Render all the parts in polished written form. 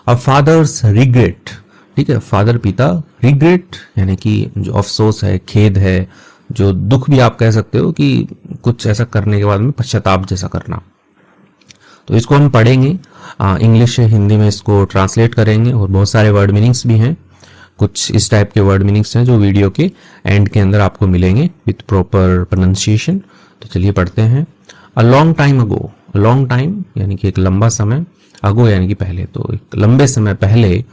अ fathers regret, ठीक है, father पिता, रिग्रेट यानी कि जो अफसोस है, खेद है, जो दुख भी आप कह सकते हो कि कुछ ऐसा करने के बाद में पश्चाताप जैसा करना। तो इसको हम पढ़ेंगे, इंग्लिश से हिंदी में इसको ट्रांसलेट करेंगे और बहुत सारे वर्ड मीनिंग्स भी हैं। कुछ इस टाइप के वर्ड मीनिंग्स हैं जो वीडियो के एंड के अंदर आपको मिलेंगे विथ प्रॉपर प्रोनाउंसिएशन। तो चलिए पढ़ते हैं। A long time ago, long time यानी कि एक लंबा समय, अगो यानी कि पहले, तो एक लंबे समय पहले।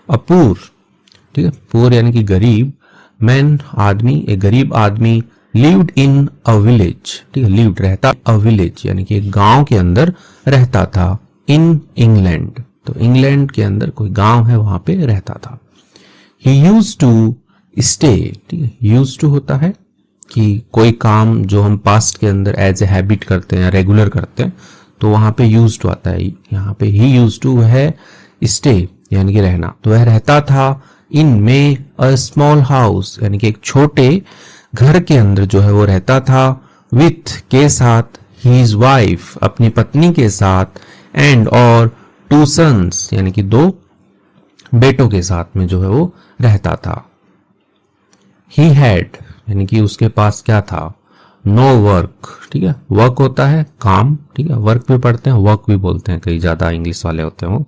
अ पूर, ठीक है, पूर यानी कि गरीब, मैन आदमी, एक गरीब आदमी, लिव्ड इन अ विलेज, ठीक है, लिव्ड रहता, अ विलेज यानी कि एक गांव के अंदर रहता था, इन इंग्लैंड, तो इंग्लैंड के अंदर कोई गांव है वहां पे रहता था। ही यूज्ड टू स्टे, ठीक है, यूज्ड टू होता है कि कोई काम जो हम पास्ट के अंदर एज ए हैबिट करते हैं, रेगुलर करते हैं, तो वहां पे यूज्ड टू आता है। यहाँ पे ही यूज्ड टू है स्टे यानी कि रहना, तो वह रहता था इन में अ स्मॉल हाउस यानी कि एक छोटे घर के अंदर जो है वो रहता था, विथ के साथ, हिज वाइफ अपनी पत्नी के साथ, एंड और टू सन्स यानी कि दो बेटों के साथ में जो है वो रहता था। ही हैड यानी कि उसके पास क्या था, नो वर्क, ठीक है, वर्क होता है काम, ठीक है, वर्क भी पढ़ते हैं, वर्क भी बोलते हैं, कई ज्यादा इंग्लिश वाले होते हैं वो।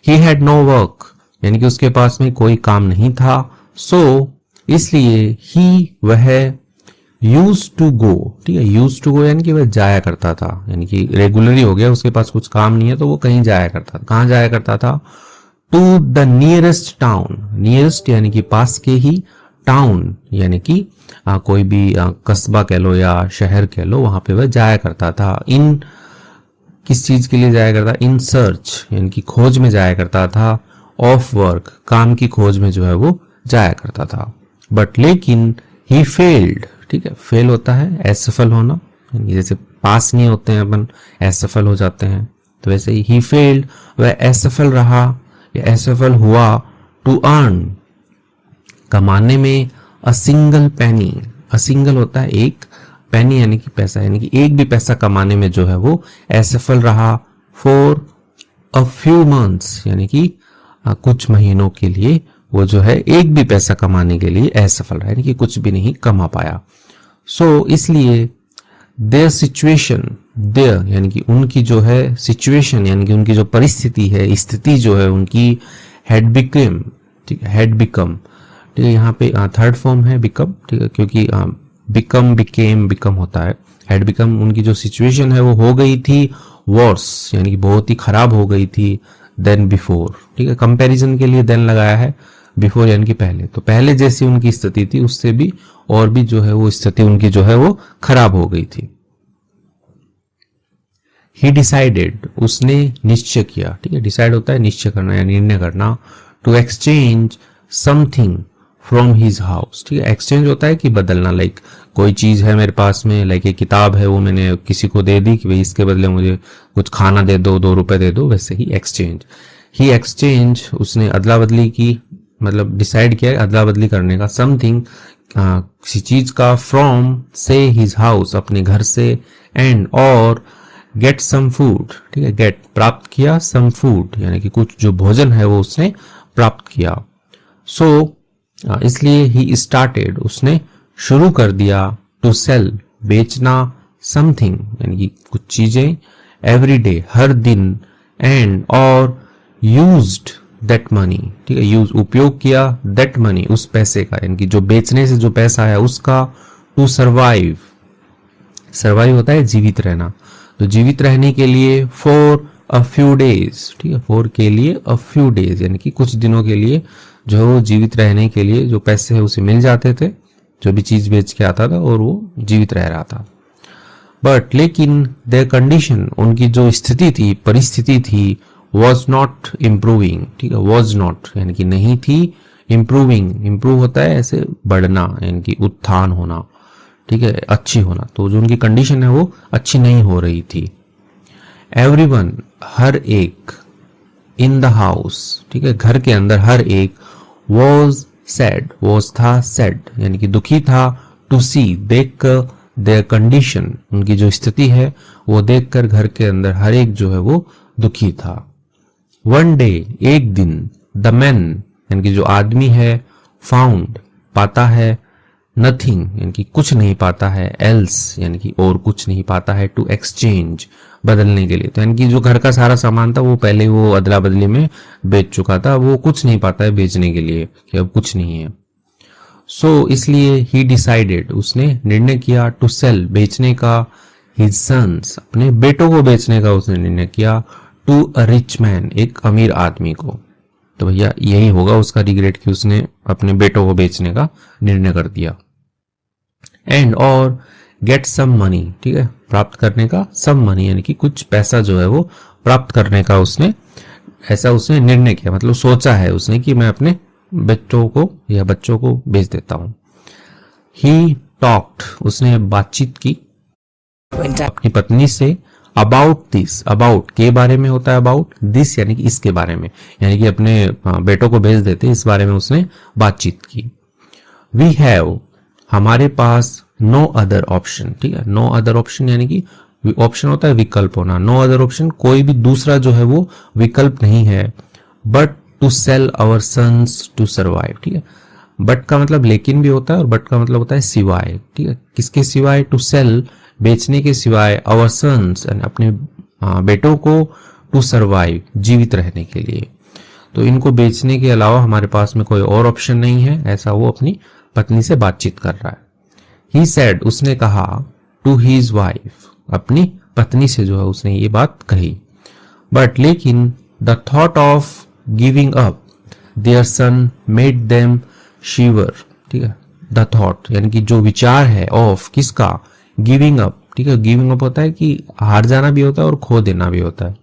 ही हैड नो वर्क यानी कि उसके पास में कोई काम नहीं था, सो इसलिए ही वह यूज टू गो, ठीक है, यूज टू गो यानी कि वह जाया करता था, यानी कि रेगुलरली हो गया, उसके पास कुछ काम नहीं है तो वो कहीं जाया करता था। कहाँ जाया करता था, to the nearest town, nearest यानी कि पास के ही, टाउन यानी कि कोई भी कस्बा कह लो या शहर कह लो, वहां पे वह जाया करता था। इन किस चीज के लिए जाया करता, इन सर्च यानी कि खोज में जाया करता था, ऑफ वर्क काम की खोज में जो है वो जाया करता था। बट लेकिन ही फेल्ड, ठीक है, फेल होता है असफल होना, जैसे पास नहीं होते हैं अपन असफल हो जाते हैं, तो वैसे ही फेल्ड वह असफल रहा या असफल हुआ, टू अर्न कमाने में, a single penny, a single होता है एक, पेनी यानी कि पैसा, यानी कि एक भी पैसा कमाने में जो है वो असफल रहा, फॉर अ फ्यू मंथ्स यानी कि कुछ महीनों के लिए वो जो है एक भी पैसा कमाने के लिए असफल रहा, यानी कि कुछ भी नहीं कमा पाया। सो इसलिए देयर सिचुएशन, देयर यानी कि उनकी जो है सिचुएशन यानी कि उनकी जो परिस्थिति है, स्थिति जो है उनकी, हैड बिकम, ठीक है, हैड बिकम, ठीक है, यहाँ पे थर्ड फॉर्म है बिकम, ठीक है, क्योंकि बिकम, बिकेम, बिकम होता है, हैड बिकम, उनकी जो सिचुएशन है वो हो गई थी वर्स यानी कि बहुत ही खराब हो गई थी, देन बिफोर, ठीक है, कंपैरिजन के लिए देन लगाया है, बिफोर यानी कि पहले, तो पहले जैसी उनकी स्थिति थी उससे भी और भी जो है वो स्थिति उनकी जो है वो खराब हो गई थी। ही डिसाइडेड उसने निश्चय किया, ठीक है, डिसाइड होता है निश्चय करना या निर्णय करना, to exchange something from his house, ठीक है, एक्सचेंज होता है कि बदलना, लाइक कोई चीज है मेरे पास में, लाइक एक किताब है वो मैंने किसी को दे दी कि भाई इसके बदले मुझे कुछ खाना दे दो, 2 रुपए दे दो, वैसे ही एक्सचेंज। ही एक्सचेंज उसने अदला बदली की, मतलब डिसाइड किया अदला बदली करने का, समथिंग किसी चीज का, फ्रॉम से हिज हाउस अपने घर से, एंड और गेट सम फूड, ठीक है, गेट प्राप्त किया, सम फूड यानी कि कुछ जो भोजन है वो उसने प्राप्त किया। सो इसलिए ही स्टार्टेड उसने शुरू कर दिया, टू सेल बेचना, समथिंग यानी कि कुछ चीजें, एवरी डे हर दिन, एंड और यूज्ड दैट मनी, ठीक है, यूज उपयोग किया, दैट मनी उस पैसे का यानी कि जो बेचने से जो पैसा है उसका, टू सर्वाइव, सर्वाइव होता है जीवित रहना, तो जीवित रहने के लिए, फॉर अ फ्यू डेज, ठीक है, फॉर के लिए, अ फ्यू डेज यानी कि कुछ दिनों के लिए जो है वो जीवित रहने के लिए जो पैसे है उसे मिल जाते थे, जो भी चीज बेच के आता था और वो जीवित रह रहा था। बट लेकिन देयर कंडीशन उनकी जो स्थिति थी, परिस्थिति थी, वॉज नॉट इम्प्रूविंग, ठीक है, वॉज नॉट यानी कि नहीं थी, इम्प्रूविंग, इम्प्रूव होता है ऐसे बढ़ना यानी कि उत्थान होना, ठीक है, अच्छी होना, तो जो उनकी कंडीशन है वो अच्छी नहीं हो रही थी। एवरीवन हर एक, इन द हाउस, ठीक है, घर के अंदर हर एक, वॉज सैड, वॉज था सैड यानी कि दुखी था, टू सी देखकर, देयर कंडीशन उनकी जो स्थिति है वो देखकर घर के अंदर हर एक जो है वो दुखी था। वन डे एक दिन, द मैन यानी कि जो आदमी है, फाउंड पाता है, नथिंग यानी कि कुछ नहीं पाता है, एल्स यानी कि और कुछ नहीं पाता है, टू एक्सचेंज बदलने के लिए। तो यानी कि जो घर का सारा सामान था वो पहले वो अदला बदली में बेच चुका था, वो कुछ नहीं पाता है बेचने के लिए कि अब कुछ नहीं है। सो इसलिए ही डिसाइडेड उसने निर्णय किया, टू सेल बेचने का, हिज सन्स अपने बेटों को बेचने का उसने निर्णय किया, टू अ रिच मैन एक अमीर आदमी को। तो भैया यही होगा उसका रिग्रेट कि उसने अपने बेटों को बेचने का निर्णय कर दिया। एंड और गेट सम मनी, ठीक है, प्राप्त करने का, सम मनी यानी कि कुछ पैसा जो है वो प्राप्त करने का उसने ऐसा उसने निर्णय किया, मतलब सोचा है उसने कि मैं अपने बेटों को या बच्चों को बेच देता हूं। ही टॉक्ड उसने बातचीत की अपनी पत्नी से, अबाउट दिस, अबाउट के बारे में होता है, अबाउट दिस यानी कि इसके बारे में, यानी कि अपने बेटों को भेज देते इस बारे में उसने बातचीत की। वी हैव हमारे पास, नो अदर ऑप्शन, ठीक है, नो अदर ऑप्शन यानी कि ऑप्शन होता है विकल्प होना, नो अदर ऑप्शन कोई भी दूसरा जो है वो विकल्प नहीं है, but to sell our sons to survive, ठीक है। बट का मतलब लेकिन भी होता है और बट का मतलब होता है सिवाय, ठीक है, किसके सिवाय, टू सेल बेचने के सिवाय, आवर सन्स अपने बेटों को, टू सर्वाइव जीवित रहने के लिए। तो इनको बेचने के अलावा हमारे पास में कोई और ऑप्शन नहीं है, ऐसा वो अपनी पत्नी से बातचीत कर रहा है। ही सेड उसने कहा, टू हीज वाइफ अपनी पत्नी से जो है उसने ये बात कही। बट लेकिन the thought of giving up their son made them shiver, ठीक है, द थॉट यानी कि जो विचार है, ऑफ किसका, गिविंग अप, ठीक है, गिविंग अप होता है कि हार जाना भी होता है और खो देना भी होता है।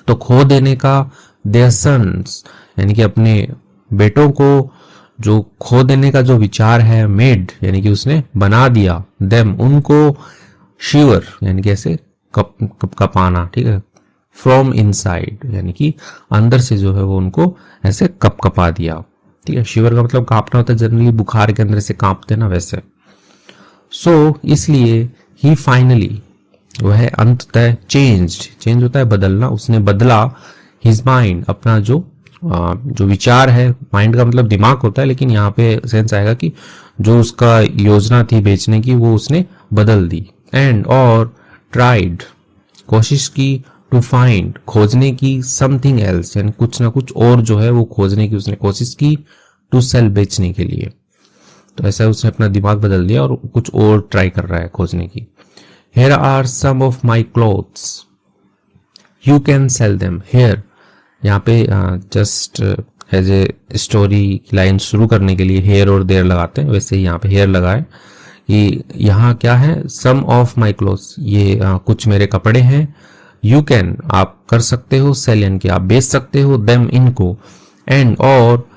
तो खो देने का, देयर सन्स यानी कि अपने बेटों को जो खो देने का जो विचार है, मेड यानी कि उसने बना दिया, देम उनको, शिवर यानी कि ऐसे कपाना, ठीक है, फ्रॉम इनसाइड यानी कि अंदर से जो है वो उनको ऐसे कपा दिया, ठीक है। शिवर का मतलब कांपना होता है, जनरली बुखार के अंदर से कांपते ना वैसे। सो इसलिए ही फाइनली वह अंततः चेंज होता है बदलना, उसने बदला, हिज माइंड अपना जो विचार है, माइंड का मतलब दिमाग होता है लेकिन यहाँ पे सेंस आएगा कि जो उसका योजना थी बेचने की वो उसने बदल दी। एंड और ट्राइड कोशिश की, टू फाइंड खोजने की, समथिंग एल्स यानी कुछ ना कुछ और जो है वो खोजने की उसने कोशिश की, टू सेल बेचने के लिए। तो ऐसा उसने अपना दिमाग बदल दिया और कुछ और ट्राई कर रहा है खोजने की। Here are some of my clothes, you can sell them here। यहाँ पे जस्ट एज ए स्टोरी की लाइन शुरू करने के लिए हेयर और देयर लगाते हैं, वैसे ही यहाँ पे हेयर लगाए कि यहाँ क्या है, सम ऑफ माई क्लोथ्स ये कुछ मेरे कपड़े हैं, यू कैन आप कर सकते हो, सेल यानी कि आप बेच सकते हो, देम इनको, एंड और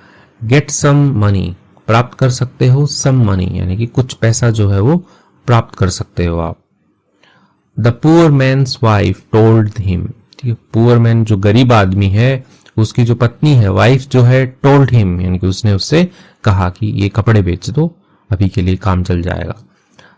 गेट सम मनी प्राप्त कर सकते हो, सम मनी यानी कि कुछ पैसा जो है वो प्राप्त कर सकते हो आप। The poor man's wife told him, ठीक है, पुअर मैन जो गरीब आदमी है उसकी जो पत्नी है, वाइफ जो है, टोल्ड हिम यानी कि उसने उससे कहा कि ये कपड़े बेच दो, अभी के लिए काम चल जाएगा।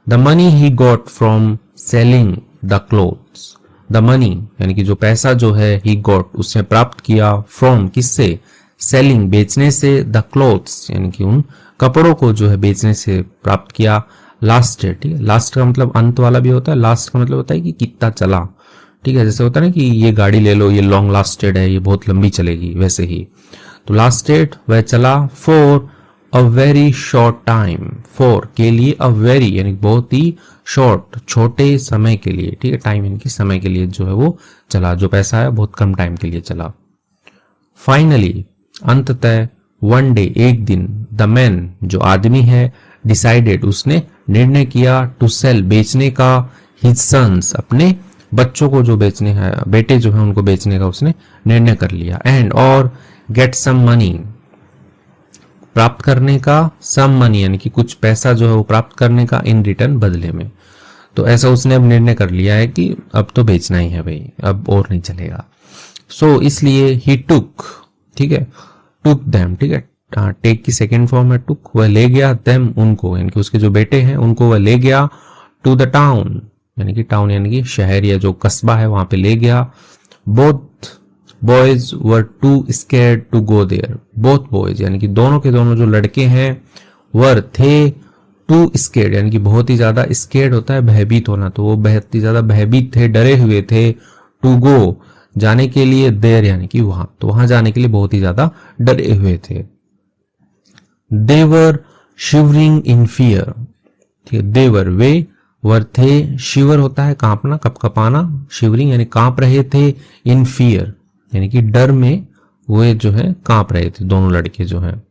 The money he got from selling the clothes, the money यानी कि जो पैसा जो है, ही गॉट उसने प्राप्त किया, फ्रॉम किससे, सेलिंग बेचने से, द क्लोथ्स यानी कि उन कपड़ों को जो है बेचने से प्राप्त किया। लास्ट है, ठीक है, लास्ट का मतलब अंत वाला भी होता है, लास्ट का मतलब होता है कि कितना चला, ठीक है, जैसे होता है ना कि ये गाड़ी ले लो, ये लॉन्ग लास्टेड है, ये बहुत लंबी चलेगी, वैसे ही। तो लास्टेड वह चला, for a very short time, for के लिए, अ वेरी यानी बहुत ही शॉर्ट छोटे समय के लिए, ठीक है, टाइम यानी कि समय के लिए जो है वो चला, जो पैसा है बहुत कम टाइम के लिए चला। फाइनली अंततः, वन डे एक दिन, द मैन जो आदमी है, डिसाइडेड उसने निर्णय किया, टू सेल बेचने का, हिज सन्स अपने बच्चों को जो बेचने हैं, बेटे जो है उनको बेचने का उसने निर्णय कर लिया। एंड और गेट सम मनी प्राप्त करने का, सम मनी यानी कि कुछ पैसा जो है वो प्राप्त करने का, इन रिटर्न बदले में। तो ऐसा उसने अब निर्णय कर लिया है कि अब तो बेचना ही है भाई, अब और नहीं चलेगा। सो इसलिए ही टुक, ठीक है, टुक देम, ठीक है, टेक की सेकेंड फॉर्म है टुक, वह ले गया, देम उनको यानी कि उसके जो बेटे हैं उनको वह ले गया, टू द टाउन यानी कि टाउन यानी कि शहर या जो कस्बा है वहां पे ले गया। Both boys were too scared to go there. Both boys यानी कि दोनों के दोनों जो लड़के हैं वर थे टू स्केर्ड यानी कि बहुत ही ज्यादा, स्केर्ड होता है भयभीत होना, तो वो बहुत ही ज्यादा भयभीत थे, डरे हुए थे, टू गो जाने के लिए, देयर यानी कि वहां, तो वहां जाने के लिए बहुत ही ज्यादा डरे हुए थे। दे वर शिवरिंग इन फियर, ठीक है, देवर वे, वर थे, शिवर होता है कांपना, कपकपाना, शिवरिंग यानी कांप रहे थे, इन फियर यानी कि डर में वे जो है कांप रहे थे दोनों लड़के जो हैं।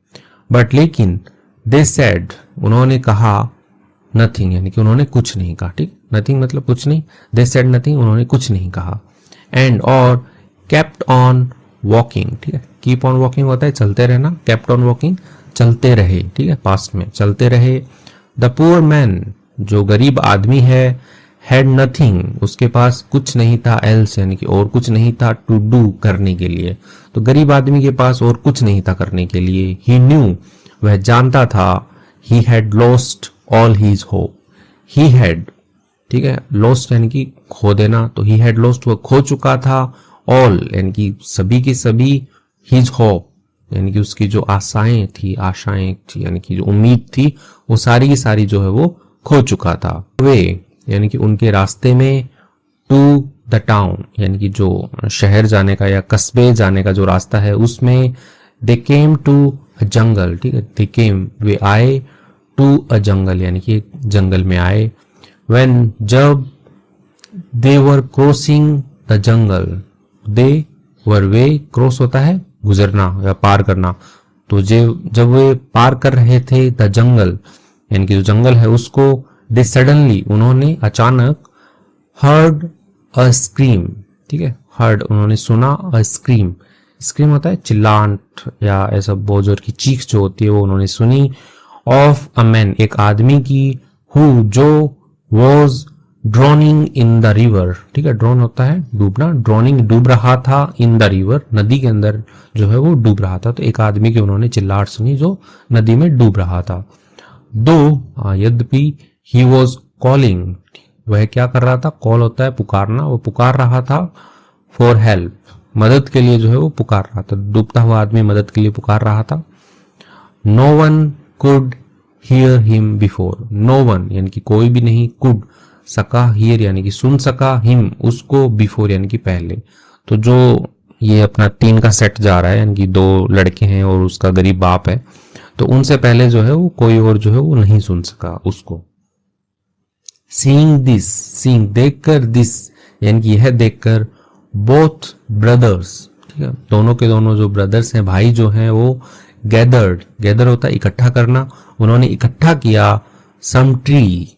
बट लेकिन दे सेड उन्होंने कहा, नथिंग यानी कि उन्होंने कुछ नहीं कहा, ठीक, नथिंग मतलब कुछ नहीं, दे सेड नथिंग उन्होंने कुछ नहीं कहा। एंड और केप्ट ऑन वॉकिंग, ठीक है, कीप ऑन वॉकिंग होता है चलते रहना, केप्ट ऑन वॉकिंग चलते रहे, ठीक है, पास्ट में चलते रहे। द पुअर मैन जो गरीब आदमी है, हैड नथिंग उसके पास कुछ नहीं था, एल्स यानी कि और कुछ नहीं था, टू डू करने के लिए, तो गरीब आदमी के पास और कुछ नहीं था करने के लिए। ही न्यू वह जानता था, he had lost all his hope, he had, ठीक है, लॉस्ट यानी कि खो देना, तो ही हैड लॉस्ट वह खो चुका था, ऑल यानी कि सभी की सभी, हिज होप यानी कि उसकी जो आशाएं थी यानी कि जो उम्मीद थी वो सारी की सारी जो है वो खो चुका था। वे यानी कि उनके रास्ते में, टू द टाउन यानी कि जो शहर जाने का या कस्बे जाने का जो रास्ता है उसमें, दे केम टू अ जंगल, ठीक है, दे केम वे आए, टू अ जंगल यानी कि एक जंगल में आए। व्हेन जब, they were crossing the jungle, they were वे, क्रॉस होता है गुजरना या पार करना, तो जब वे पार कर रहे थे द जंगल यानी कि जो जंगल है उसको, दे सडनली उन्होंने अचानक, हर्ड अ स्क्रीम, ठीक है, हर्ड उन्होंने सुना, अ स्क्रीम, स्क्रीम होता है चिल्लाहट या ऐसा बहुत जोर की चीख जो होती है वो उन्होंने सुनी, ऑफ अ मैन एक आदमी की, हु जो, was droning in the river, ठीक है, ड्रोन होता है डूबना, ड्रोनिंग डूब रहा था, इन द रिवर नदी के अंदर जो है वो डूब रहा था, तो एक आदमी की उन्होंने चिल्लाहट सुनी जो नदी में डूब रहा था। दो यद्यपि, ही वॉज कॉलिंग वह क्या कर रहा था, कॉल होता है पुकारना, वो पुकार रहा था, फॉर हेल्प मदद के लिए जो है वो पुकार रहा था, डूबता हुआ आदमी मदद के लिए पुकार रहा था। No one could hear him before, no one यानी कि कोई भी नहीं, कुड सका, हियर यानी कि सुन सका, हिम उसको, बिफोर यानी कि पहले, तो जो ये अपना तीन का सेट जा रहा है यानी कि दो लड़के हैं और उसका गरीब बाप है, तो उनसे पहले जो है वो कोई और जो है वो नहीं सुन सका उसको। सीइंग दिस, सीइंग देखकर, दिस यानी कि यह देखकर, बोथ ब्रदर्स, ठीक है, दोनों के दोनों जो ब्रदर्स हैं भाई जो हैं वो, गैदर्ड, गैदर होता है इकट्ठा करना, उन्होंने इकट्ठा किया, सम ट्री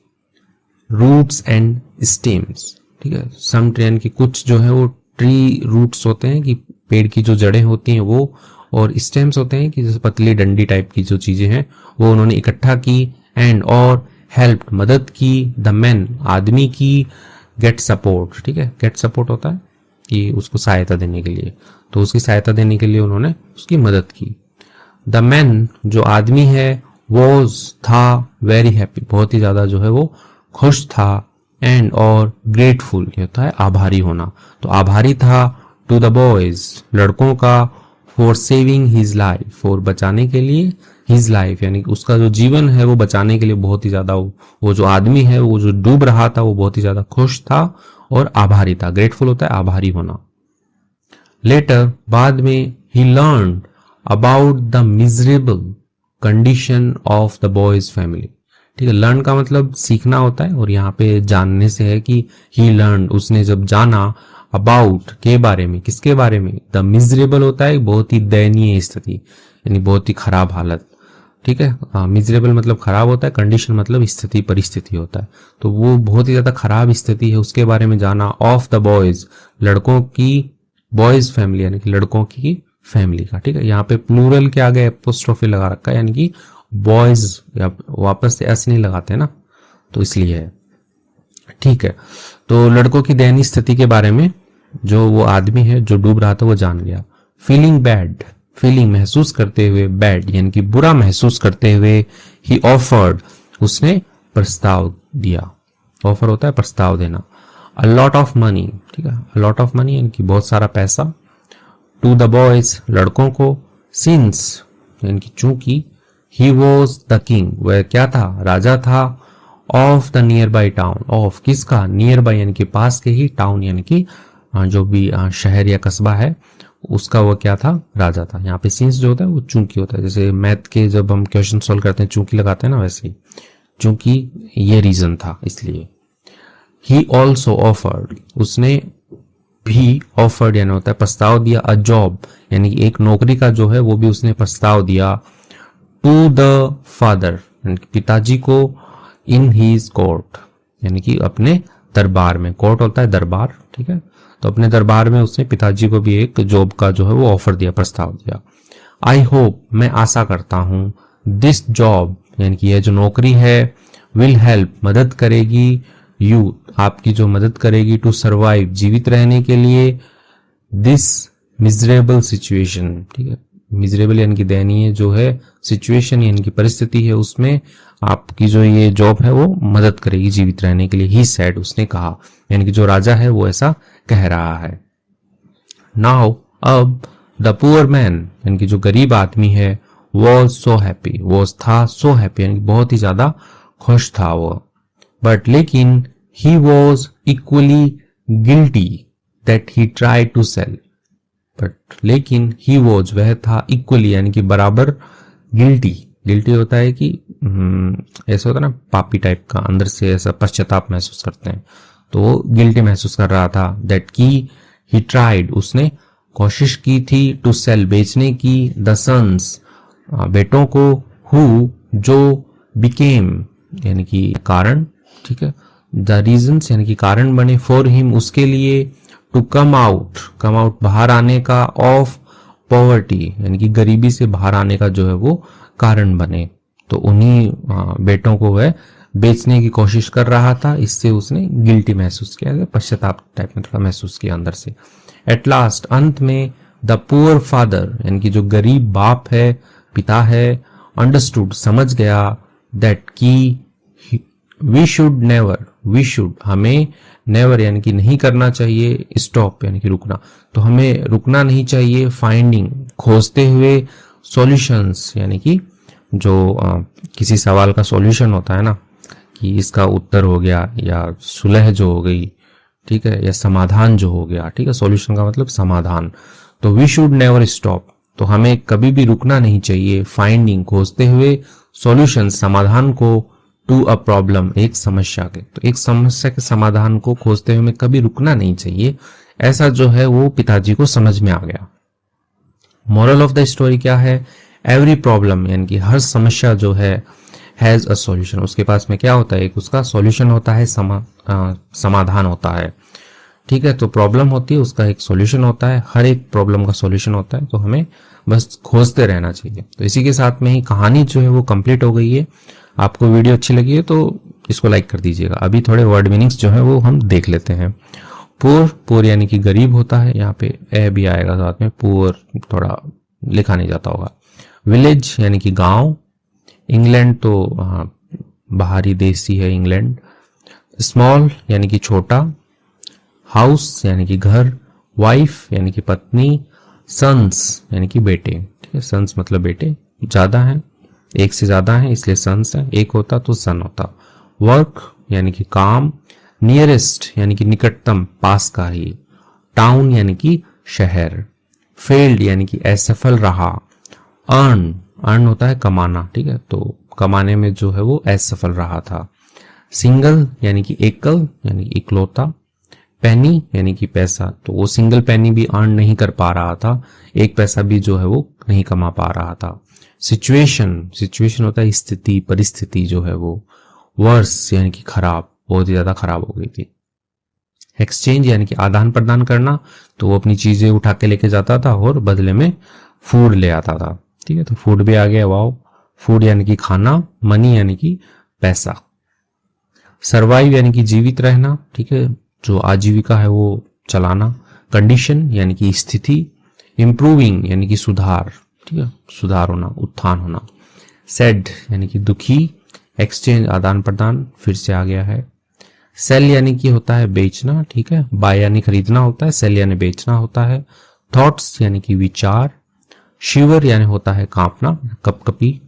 रूट्स एंड स्टेम्स, ठीक है, सम ट्री यानी कि कुछ जो है वो ट्री रूट्स होते हैं कि पेड़ की जो जड़ें होती हैं वो, और स्टेम्स होते हैं कि जैसे पतली डंडी टाइप की जो चीजें हैं वो उन्होंने इकट्ठा की, एंड और हेल्प मदद की, द मैन आदमी की, गेट सपोर्ट, ठीक है, गेट सपोर्ट होता है कि उसको सहायता देने के लिए, तो उसकी सहायता देने के लिए उन्होंने उसकी मदद की। द मैन जो आदमी है, वॉज था, वेरी हैप्पी बहुत ही ज्यादा जो है वो खुश था, एंड और ग्रेटफुल ये होता है आभारी होना, तो आभारी था, टू द बॉयज लड़कों का, for saving his life for बचाने के लिए, हिज लाइफ यानी कि उसका जो जीवन है वो बचाने के लिए बहुत ही ज्यादा वो जो आदमी है वो जो डूब रहा था वो बहुत ही ज्यादा खुश था और आभारी था, ग्रेटफुल होता है आभारी होना। लेटर बाद में, he learn about the miserable condition of the boy's family, ठीक है, लर्न का मतलब सीखना होता है और यहाँ पे जानने से है कि ही लर्न उसने जब जाना, अबाउट के बारे में, किसके बारे में, द मिजरेबल होता है बहुत ही दयनीय स्थिति यानी बहुत ही खराब हालत, ठीक है, मिजरेबल मतलब खराब होता है, कंडीशन मतलब स्थिति परिस्थिति होता है, तो वो बहुत ही ज्यादा खराब स्थिति है उसके बारे में जाना, ऑफ द बॉयज लड़कों की, बॉयज फैमिली यानी कि लड़कों की फैमिली का, ठीक है, यहाँ पे प्लूरल के आगे एपोस्ट्रोफी लगा रखा है यानी कि बॉयज या वापस से एस नहीं लगाते ना तो इसलिए है, ठीक है, तो लड़कों की दयनीय स्थिति के बारे में जो वो आदमी है जो डूब रहा था वो जान गया। फीलिंग बैड, फीलिंग महसूस करते हुए, बैड यानी कि बुरा महसूस करते हुए, ही ऑफर्ड उसने प्रस्ताव दिया, ऑफर होता है प्रस्ताव देना, अ लॉट ऑफ मनी, ठीक है, अ लॉट ऑफ मनी यानी कि बहुत सारा पैसा, टू द बॉयज लड़कों को, सिंस यानी कि चूंकि, ही वॉज द किंग वह क्या था, राजा था, of the near by town, of किसका, नियर बाई यानी कि पास के ही, टाउन यानी कि जो भी शहर या कस्बा है उसका वो क्या था, राजा था। यहाँ पे सिंस जो होता है वो चूंकि होता है, जैसे मैथ के जब हम क्वेश्चन सॉल्व करते हैं चूंकि लगाते हैं ना, वैसे ही चूंकि ये रीजन था इसलिए। ही ऑल्सो ऑफर्ड उसने भी, ऑफर्ड यानी होता है प्रस्ताव दिया, अ जॉब यानी कि एक नौकरी का जो है वो भी उसने प्रस्ताव दिया, टू द फादर पिताजी को, इन हीज कोर्ट यानी कि अपने दरबार में, कोर्ट होता है दरबार, ठीक है, तो अपने दरबार में उसने पिताजी को भी एक जॉब का जो है वो ऑफर दिया, प्रस्ताव दिया। आई होप मैं आशा करता हूं, दिस जॉब यानी कि यह जो नौकरी है, विल हेल्प मदद करेगी, यू आपकी जो मदद करेगी, टू सर्वाइव जीवित रहने के लिए, दिस मिजरेबल सिचुएशन, ठीक है, मिजरेबल यानी कि दयनीय जो है, सिचुएशन यानी कि परिस्थिति है, उसमें आपकी जो ये जॉब है वो मदद करेगी जीवित रहने के लिए। ही सेड उसने कहा, यानी कि जो राजा है वो ऐसा कह रहा है। नाउ अब द पुअर मैन यानी कि जो गरीब आदमी है, वॉज सो हैप्पी, वॉज था, सो हैप्पी यानी बहुत ही ज्यादा खुश था वो, बट लेकिन he was equally guilty that he try to sell, but लेकिन ही वॉज वह था, इक्वली यानी कि बराबर, गिल्टी, गिल्टी होता है कि ऐसा होता है ना पापी टाइप का, अंदर से ऐसा पश्चाताप महसूस करते हैं, तो वो गिल्टी महसूस कर रहा था, दैट की ही ट्राइड उसने कोशिश की थी, टू सेल बेचने की, द सन्स बेटों को, हु जो, बिकेम यानी कि कारण, ठीक है, द रीजंस यानी कि कारण बने, फॉर हिम उसके लिए, टू कम आउट बाहर आने का, ऑफ पॉवर्टी यानी कि गरीबी से बाहर आने का जो है वो कारण बने, तो उन्हीं बेटों को वह बेचने की कोशिश कर रहा था, इससे उसने गिल्टी महसूस किया, पश्चाताप टाइप में थोड़ा महसूस किया अंदर से। एट लास्ट अंत में, द पुअर फादर यानी कि जो गरीब बाप है, पिता है, अंडरस्टूड समझ गया, दैट की we should never, we should हमें, नेवर यानी कि नहीं करना चाहिए, स्टॉप यानी कि रुकना, तो हमें रुकना नहीं चाहिए, फाइंडिंग खोजते हुए, सॉल्यूशंस यानी कि जो किसी सवाल का सॉल्यूशन होता है ना, कि इसका उत्तर हो गया या सुलह जो हो गई, ठीक है, या समाधान जो हो गया, ठीक है, सॉल्यूशन का मतलब समाधान, तो वी शुड नेवर स्टॉप, तो हमें कभी भी रुकना नहीं चाहिए, फाइंडिंग खोजते हुए, सॉल्यूशन समाधान को, टू अ प्रॉब्लम एक समस्या के, तो एक समस्या के समाधान को खोजते हुए हमें कभी रुकना नहीं चाहिए, ऐसा जो है वो पिताजी को समझ में आ गया। मोरल ऑफ द स्टोरी क्या है, एवरी प्रॉब्लम यानी कि हर समस्या जो है, हैज अ सॉल्यूशन उसके पास में क्या होता है, एक उसका सॉल्यूशन होता है, समाधान होता है, ठीक है, तो प्रॉब्लम होती है उसका एक सॉल्यूशन होता है, हर एक प्रॉब्लम का सॉल्यूशन होता है, तो हमें बस खोजते रहना चाहिए। तो इसी के साथ में ही कहानी जो है वो कंप्लीट हो गई है। आपको वीडियो अच्छी लगी है तो इसको लाइक कर दीजिएगा। अभी थोड़े वर्ड मीनिंग्स जो है वो हम देख लेते हैं। पुअर यानी कि गरीब होता है, यहाँ पे ए भी आएगा साथ में, पुअर थोड़ा लिखा नहीं जाता होगा। विलेज यानी कि गांव, इंग्लैंड तो बाहरी देशी है इंग्लैंड, स्मॉल यानी कि छोटा, हाउस यानी कि घर, वाइफ यानी कि पत्नी, सन्स यानी कि बेटे, ठीक है, सन्स मतलब बेटे, ज्यादा है, एक से ज्यादा है इसलिए सन्स है, एक होता तो सन होता। वर्क यानी कि काम, नियरेस्ट यानी कि निकटतम पास का ही, टाउन यानी कि शहर, फेल्ड यानी कि असफल रहा, अर्न होता है कमाना, ठीक है, तो कमाने में जो है वो असफल रहा था। सिंगल यानी कि एकल यानी कि इकलौता, पेनी यानी कि पैसा, तो वो सिंगल पेनी भी अर्न नहीं कर पा रहा था, एक पैसा भी जो है वो नहीं कमा पा रहा था। सिचुएशन होता है स्थिति, परिस्थिति जो है वो। वर्स यानी कि खराब, बहुत ही ज्यादा खराब हो गई थी। एक्सचेंज यानी कि आदान प्रदान करना, तो वो अपनी चीजें उठा के लेके जाता था और बदले में फूड ले आता था, ठीक है, तो फूड भी आ गया, वाओ। फूड यानी कि खाना, मनी यानी कि पैसा। सर्वाइव यानी कि जीवित रहना, ठीक है, जो आजीविका है वो चलाना। कंडीशन यानी कि स्थिति। इंप्रूविंग यानी कि सुधार, ठीक है, सुधार होना, उत्थान होना। सैड यानी कि दुखी। एक्सचेंज आदान प्रदान, फिर से आ गया है। सेल यानी कि होता है बेचना, ठीक है, बाय यानी खरीदना होता है, सेल यानी बेचना होता है, थॉट्स यानी कि विचार, शिवर यानी होता है कांपना, कपकपी,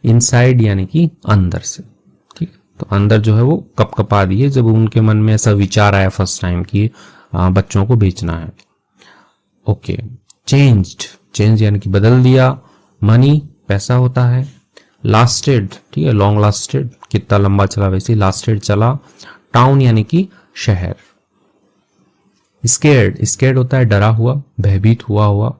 इनसाइड यानी कि अंदर से। ठीक है, तो अंदर जो है वो कपकपा दिए जब उनके मन में ऐसा विचार आया फर्स्ट टाइम कि बच्चों को बेचना है। ओके, चेंज्ड, चेंज यानी कि बदल दिया। मनी पैसा होता है। लास्टेड, ठीक है, लॉन्ग लास्टेड, कितना लंबा चला वैसे लास्टेड चला। टाउन यानी कि शहर। स्केर्ड, स्केर्ड होता है डरा हुआ, भयभीत हुआ हुआ।